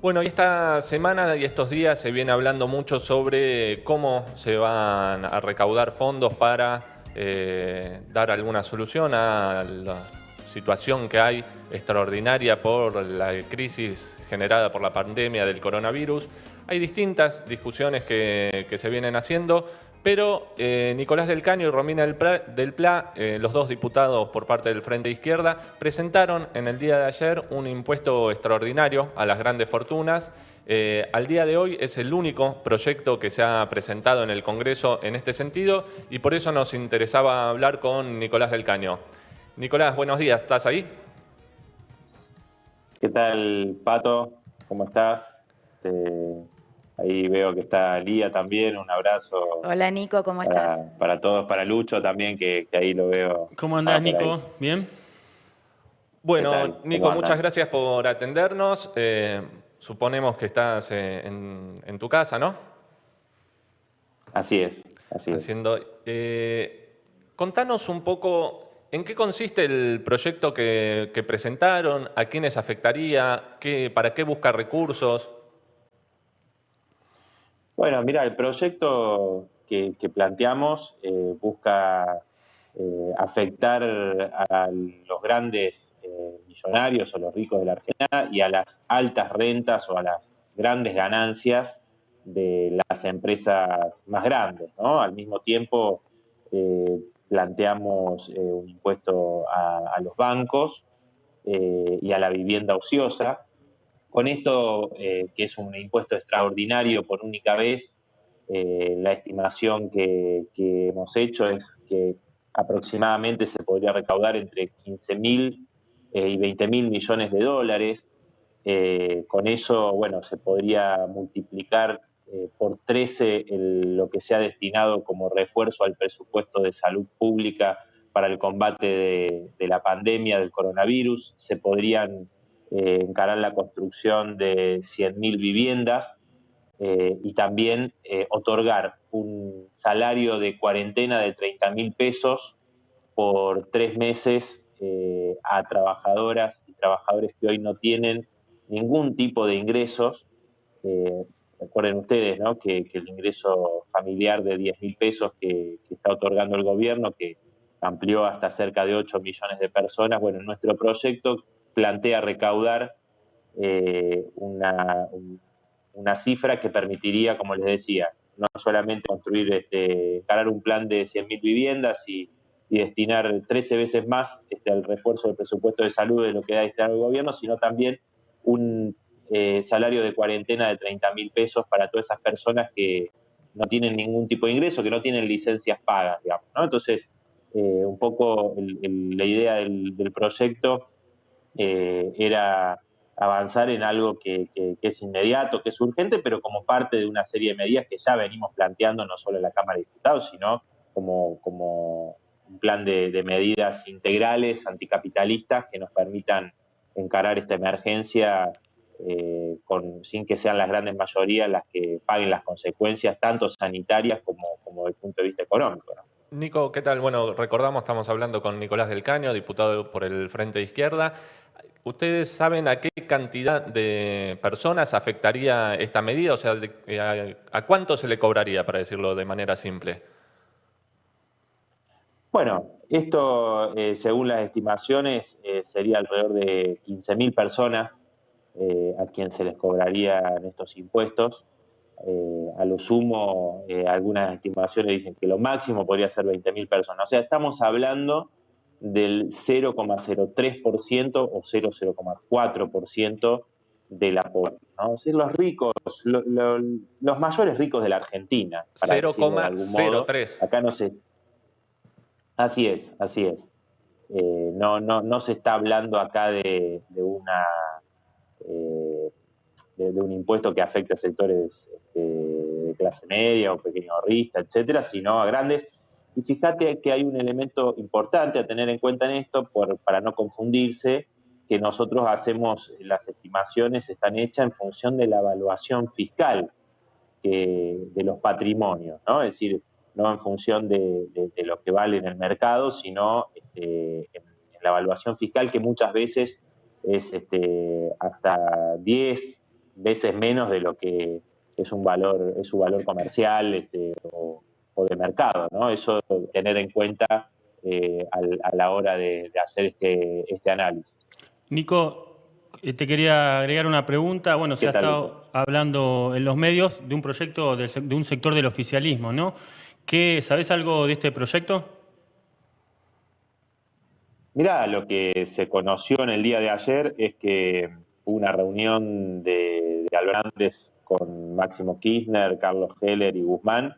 Bueno, y esta semana y estos días se viene hablando mucho sobre cómo se van a recaudar fondos para dar alguna solución a la situación que hay extraordinaria por la crisis generada por la pandemia del coronavirus. Hay distintas discusiones que se vienen haciendo, pero Nicolás del Caño y Romina del Pla, los dos diputados por parte del Frente Izquierda, presentaron en el día de ayer un impuesto extraordinario a las grandes fortunas. Al día de hoy es el único proyecto que se ha presentado en el Congreso en este sentido y por eso nos interesaba hablar con Nicolás del Caño. Nicolás, buenos días, ¿estás ahí? ¿Qué tal, Pato? ¿Cómo estás? Ahí veo que está Lía también. Un abrazo Hola Nico, ¿cómo estás? para todos, para Lucho también, que ahí lo veo. ¿Cómo andás, Por ahí. Nico? ¿Bien? ¿Qué Bueno, tal? ¿Cómo Nico, muchas andan? gracias por atendernos. Suponemos que estás en tu casa, ¿no? Así es, así es. Haciendo. Contanos un poco en qué consiste el proyecto que presentaron, a quiénes afectaría, para qué busca recursos. Bueno, mira, el proyecto que planteamos busca afectar a los grandes millonarios o los ricos de la Argentina y a las altas rentas o a las grandes ganancias de las empresas más grandes, ¿no? Al mismo tiempo, planteamos un impuesto a los bancos y a la vivienda ociosa. Con esto, que es un impuesto extraordinario por única vez, la estimación que hemos hecho es que aproximadamente se podría recaudar entre 15.000 y 20.000 millones de dólares. Con eso, bueno, se podría multiplicar por 13 lo que se ha destinado como refuerzo al presupuesto de salud pública para el combate de la pandemia del coronavirus. Se podrían encarar la construcción de 100.000 viviendas y también otorgar un salario de cuarentena de 30.000 pesos por 3 meses a trabajadoras y trabajadores que hoy no tienen ningún tipo de ingresos. Eh, Recuerden ustedes, ¿no?, que el ingreso familiar de 10.000 pesos que está otorgando el gobierno, que amplió hasta cerca de 8 millones de personas, bueno, nuestro proyecto plantea recaudar una cifra que permitiría, como les decía, no solamente construir, encarar un plan de 100.000 viviendas y destinar 13 veces más al refuerzo del presupuesto de salud de lo que da este el gobierno, sino también un salario de cuarentena de 30.000 pesos para todas esas personas que no tienen ningún tipo de ingreso, que no tienen licencias pagas, digamos, ¿no? Entonces, un poco la idea del proyecto era avanzar en algo que es inmediato, que es urgente, pero como parte de una serie de medidas que ya venimos planteando no solo en la Cámara de Diputados, sino como un plan de medidas integrales, anticapitalistas, que nos permitan encarar esta emergencia sin que sean las grandes mayorías las que paguen las consecuencias, tanto sanitarias como desde el punto de vista económico, ¿no? Nico, ¿qué tal? Bueno, recordamos, estamos hablando con Nicolás del Caño, diputado por el Frente Izquierda. ¿Ustedes saben a qué cantidad de personas afectaría esta medida? O sea, ¿a cuánto se le cobraría, para decirlo de manera simple? Bueno, esto, según las estimaciones, sería alrededor de 15.000 personas a quien se les cobrarían estos impuestos. A lo sumo, algunas estimaciones dicen que lo máximo podría ser 20.000 personas. O sea, estamos hablando del 0,03% o 0,04% de la población, ¿no? Es decir, los ricos, los mayores ricos de la Argentina, para decirlo de algún modo. 0,03. Acá no se... Así es, así es. No se está hablando acá eh, de un impuesto que afecte a sectores de clase media o pequeño ahorrista, etcétera, sino a grandes. Y fíjate que hay un elemento importante a tener en cuenta en esto, para no confundirse, que nosotros hacemos, las estimaciones están hechas en función de la evaluación fiscal de los patrimonios, ¿no? Es decir, no en función de lo que vale en el mercado, sino en la evaluación fiscal, que muchas veces es hasta 10 veces menos de lo que es su valor comercial o de mercado, ¿no? Eso tener en cuenta a la hora de hacer este análisis. Nico, te quería agregar una pregunta. Bueno, se ¿Qué ha tal, Víctor? estado hablando en los medios de un proyecto de un sector del oficialismo, ¿no? ¿Sabés algo de este proyecto? Mirá, lo que se conoció en el día de ayer es que hubo una reunión de Albrandes con Máximo Kirchner, Carlos Heller y Guzmán,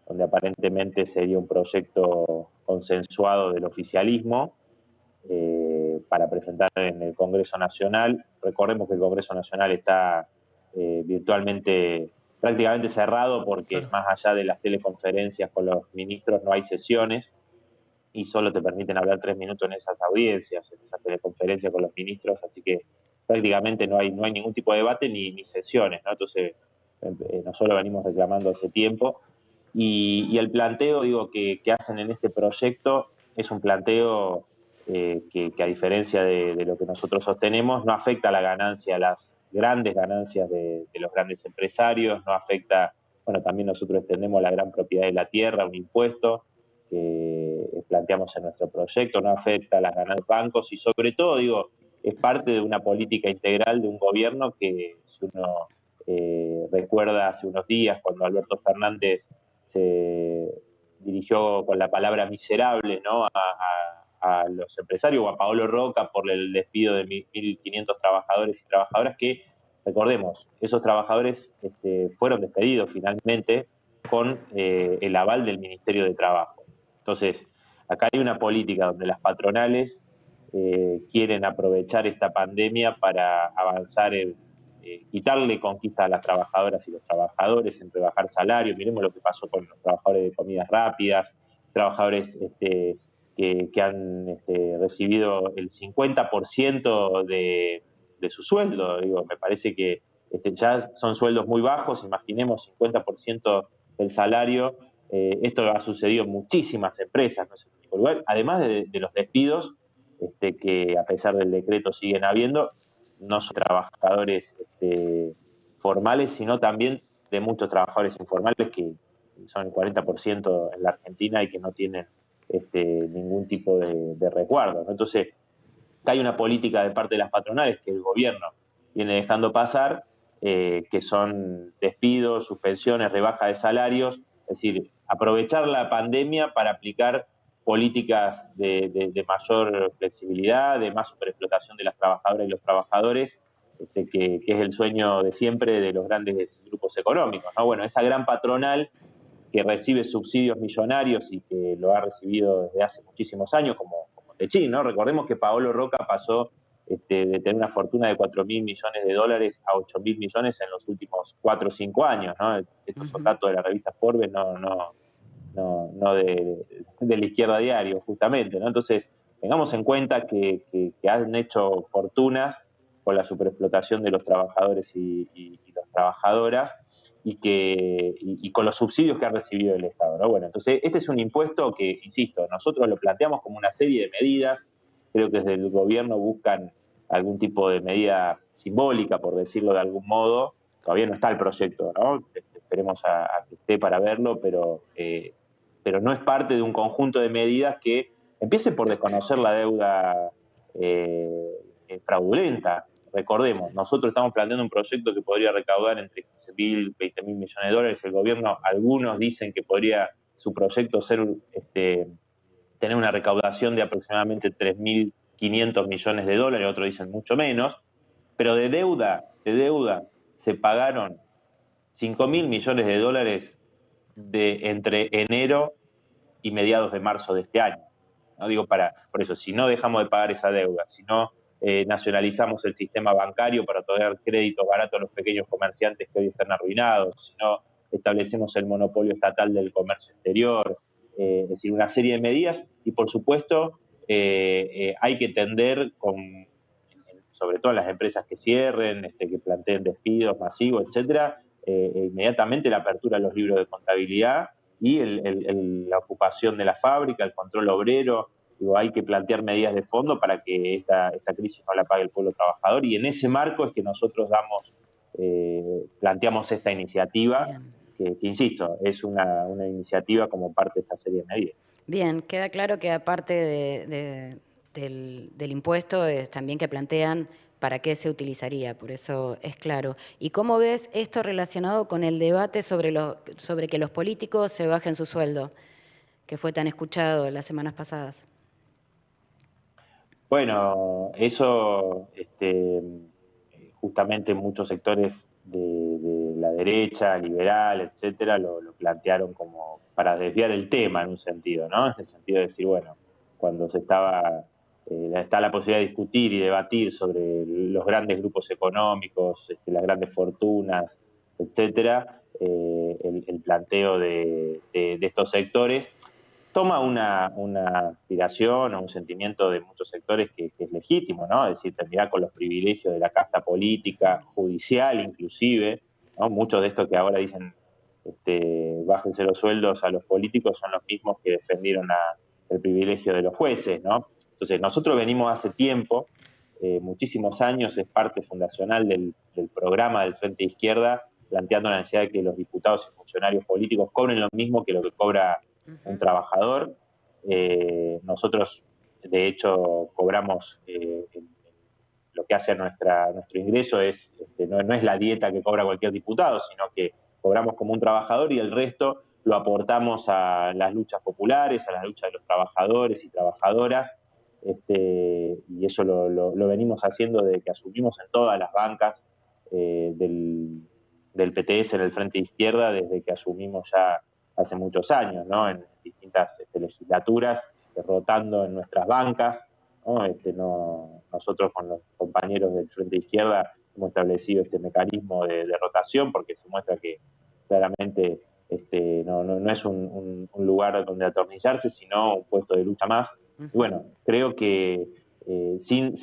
donde aparentemente sería un proyecto consensuado del oficialismo para presentar en el Congreso Nacional. Recordemos que el Congreso Nacional está virtualmente, prácticamente cerrado porque Claro. más allá de las teleconferencias con los ministros no hay sesiones y solo te permiten hablar 3 minutos en esas audiencias, en esas teleconferencias con los ministros, así que prácticamente no hay ningún tipo de debate ni sesiones, ¿no? Entonces, nosotros lo venimos reclamando hace tiempo y el planteo, digo, que hacen en este proyecto es un planteo que a diferencia de lo que nosotros sostenemos, no afecta a la ganancia, a las grandes ganancias de los grandes empresarios, no afecta, bueno, también nosotros extendemos la gran propiedad de la tierra, un impuesto que planteamos en nuestro proyecto, no afecta a las ganancias de los bancos y sobre todo, digo, es parte de una política integral de un gobierno que, si uno recuerda hace unos días cuando Alberto Fernández se dirigió con la palabra miserable, ¿no? A los empresarios o a Paolo Roca por el despido de 1.500 trabajadores y trabajadoras que, recordemos, esos trabajadores fueron despedidos finalmente con el aval del Ministerio de Trabajo. Entonces, acá hay una política donde las patronales quieren aprovechar esta pandemia para avanzar en quitarle conquista a las trabajadoras y los trabajadores, en rebajar salarios. Miremos lo que pasó con los trabajadores de comidas rápidas, trabajadores que han recibido el 50% de su sueldo. Digo, me parece que ya son sueldos muy bajos, imaginemos 50% del salario. Esto ha sucedido en muchísimas empresas, no es el único lugar, además de los despidos que a pesar del decreto siguen habiendo, no son trabajadores formales, sino también de muchos trabajadores informales que son el 40% en la Argentina y que no tienen ningún tipo de resguardo, ¿no? Entonces, hay una política de parte de las patronales que el gobierno viene dejando pasar, que son despidos, suspensiones, rebaja de salarios, es decir, aprovechar la pandemia para aplicar políticas de mayor flexibilidad, de más superexplotación de las trabajadoras y los trabajadores, que es el sueño de siempre de los grandes grupos económicos, ¿no? Bueno, esa gran patronal que recibe subsidios millonarios y que lo ha recibido desde hace muchísimos años, como Techín, ¿no? Recordemos que Paolo Roca pasó de tener una fortuna de 4.000 millones de dólares a 8.000 millones en los últimos 4 o 5 años, ¿no? Estos son datos de la revista Forbes, no de la izquierda diario, justamente, ¿no? Entonces, tengamos en cuenta que han hecho fortunas con la superexplotación de los trabajadores y las trabajadoras y con los subsidios que ha recibido el Estado, ¿no? Bueno, entonces este es un impuesto que, insisto, nosotros lo planteamos como una serie de medidas, creo que desde el gobierno buscan algún tipo de medida simbólica, por decirlo de algún modo, todavía no está el proyecto, ¿no? Esperemos a que esté para verlo, pero no es parte de un conjunto de medidas que empiece por desconocer la deuda fraudulenta. Recordemos, nosotros estamos planteando un proyecto que podría recaudar entre 15.000 y 20.000 millones de dólares. El gobierno, algunos dicen que podría su proyecto ser tener una recaudación de aproximadamente 3.500 millones de dólares, otros dicen mucho menos, pero de deuda se pagaron 5.000 millones de dólares entre enero y mediados de marzo de este año. No digo por eso, si no dejamos de pagar esa deuda, si no nacionalizamos el sistema bancario para otorgar créditos baratos a los pequeños comerciantes que hoy están arruinados, si no establecemos el monopolio estatal del comercio exterior, es decir, una serie de medidas y por supuesto hay que tender sobre todo en las empresas que cierren, que planteen despidos masivos, etcétera, inmediatamente la apertura de los libros de contabilidad y la ocupación de la fábrica, el control obrero. Digo, hay que plantear medidas de fondo para que esta crisis no la pague el pueblo trabajador y en ese marco es que nosotros damos planteamos esta iniciativa, Bien. que insisto, es una iniciativa como parte de esta serie de medidas. Bien, queda claro que aparte del impuesto, también que plantean para qué se utilizaría, por eso es claro. ¿Y cómo ves esto relacionado con el debate sobre que los políticos se bajen su sueldo, que fue tan escuchado las semanas pasadas? Bueno, eso justamente muchos sectores de la derecha, liberal, etcétera, lo plantearon como para desviar el tema en un sentido, ¿no? En el sentido de decir, bueno, cuando está la posibilidad de discutir y debatir sobre los grandes grupos económicos, las grandes fortunas, etcétera, el planteo de estos sectores toma una aspiración o un sentimiento de muchos sectores que es legítimo, ¿no? Es decir, terminar con los privilegios de la casta política, judicial inclusive, ¿no? Muchos de estos que ahora dicen bájense los sueldos a los políticos son los mismos que defendieron el privilegio de los jueces, ¿no? Entonces, nosotros venimos hace tiempo, muchísimos años, es parte fundacional del programa del Frente de Izquierda, planteando la necesidad de que los diputados y funcionarios políticos cobren lo mismo que lo que cobra un trabajador. Nosotros, de hecho, cobramos lo que hace a nuestro ingreso no es la dieta que cobra cualquier diputado, sino que cobramos como un trabajador y el resto lo aportamos a las luchas populares, a las luchas de los trabajadores y trabajadoras, y eso lo venimos haciendo desde que asumimos en todas las bancas del PTS en el Frente de Izquierda, desde que asumimos ya hace muchos años, ¿no? En distintas legislaturas, rotando en nuestras bancas, ¿no? Nosotros con los compañeros del Frente de Izquierda hemos establecido este mecanismo de rotación porque se muestra que claramente no es un lugar donde atornillarse, sino un puesto de lucha más. Y bueno, creo que sin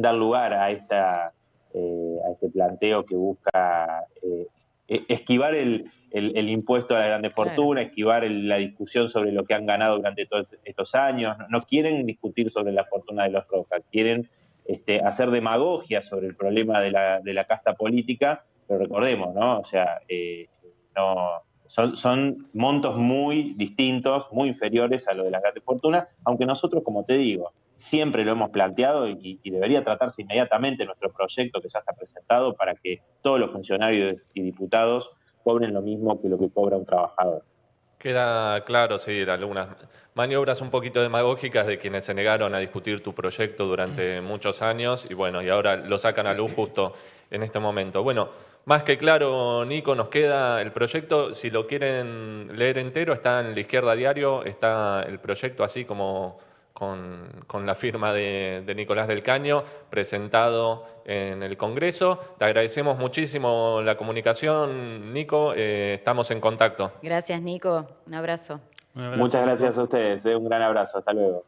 dar lugar a este planteo que busca esquivar el impuesto a la grande fortuna, Claro. esquivar la discusión sobre lo que han ganado durante todos estos años. No quieren discutir sobre la fortuna de los Rojas, quieren hacer demagogia sobre el problema de la casta política, pero recordemos, ¿no? O sea, son montos muy distintos, muy inferiores a lo de las grandes fortunas, aunque nosotros, como te digo, siempre lo hemos planteado y debería tratarse inmediatamente nuestro proyecto que ya está presentado para que todos los funcionarios y diputados cobren lo mismo que lo que cobra un trabajador. Queda claro, sí, algunas maniobras un poquito demagógicas de quienes se negaron a discutir tu proyecto durante muchos años y bueno, y ahora lo sacan a luz justo en este momento. Bueno, más que claro, Nico, nos queda el proyecto, si lo quieren leer entero, está en La Izquierda Diario, está el proyecto así como con la firma de Nicolás del Caño, presentado en el Congreso. Te agradecemos muchísimo la comunicación, Nico, estamos en contacto. Gracias, Nico. Un abrazo. Un abrazo, Muchas Nico. gracias a ustedes, un gran abrazo, hasta luego.